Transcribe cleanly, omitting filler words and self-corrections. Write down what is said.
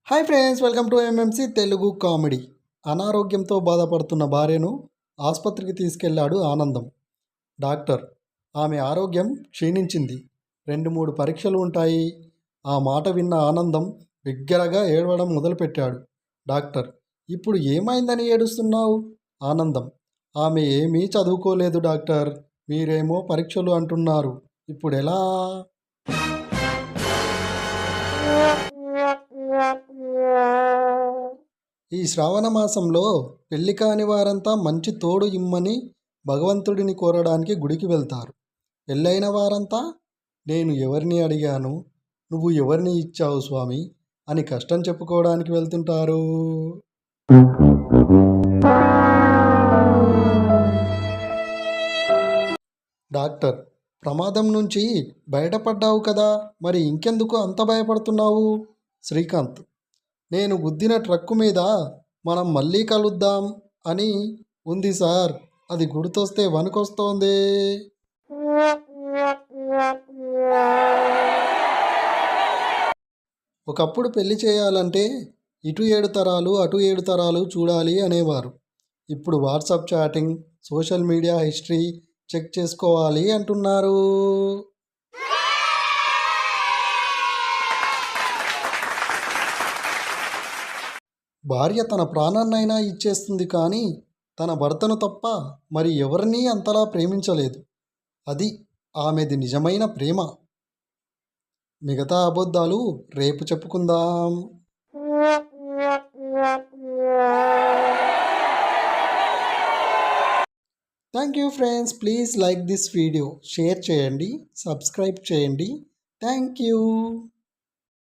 Hi friends, welcome to MMC Telugu comedy. అనారోగ్యంతో బాధపడుతున్న భార్యను ఆసుపత్రికి తీసుకెళ్లాడు ఆనందం. డాక్టర్, ఆమె ఆరోగ్యం క్షీణించింది, 2-3 పరీక్షలు ఉంటాయి. ఆ మాట విన్న ఆనందం బిగ్గరగా ఏడవడం మొదలుపెట్టాడు. డాక్టర్, ఇప్పుడు ఏమైందని ఏడుస్తున్నావు? ఆనందం, ఆమె ఏమీ చదువుకోలేదు డాక్టర్, మీరేమో పరీక్షలు అంటున్నారు, ఇప్పుడు ఎలా? ఈ శ్రావణ మాసంలో పెళ్లి కాని వారంతా మంచి తోడు ఇమ్మని భగవంతుడిని కోరడానికి గుడికి వెళ్తారు. పెళ్ళైన వారంతా నేను ఎవరిని అడిగాను, నువ్వు ఎవరిని ఇచ్చావు స్వామి అని కష్టం చెప్పుకోవడానికి వెళ్తుంటారు. డాక్టర్, ప్రమాదం నుంచి బయటపడ్డావు కదా, మరి ఇంకెందుకు అంత భయపడుతున్నావు? శ్రీకాంత్, నేను గుద్దిన ట్రక్కు మీద మనం మళ్ళీ కలుద్దాం అని ఉంది సార్, అది గుర్తొస్తే వణుకొస్తోంది. ఒకప్పుడు పెళ్లి చేయాలంటే ఇటు 7 తరాలు అటు 7 తరాలు చూడాలి అనేవారు. ఇప్పుడు WhatsApp chatting, social media history check చేసుకోవాలి అంటున్నారు. భార్య తన ప్రాణాన్నైనా ఇచ్చేస్తుంది కానీ తన భర్తను తప్ప మరి ఎవరినీ అంతలా ప్రేమించలేదు. అది ఆమెది నిజమైన ప్రేమ. మిగతా అబద్ధాలు రేపు చెప్పుకుందాం. Thank you friends, please like this video, share చేయండి, సబ్స్క్రైబ్ చేయండి. Thank you.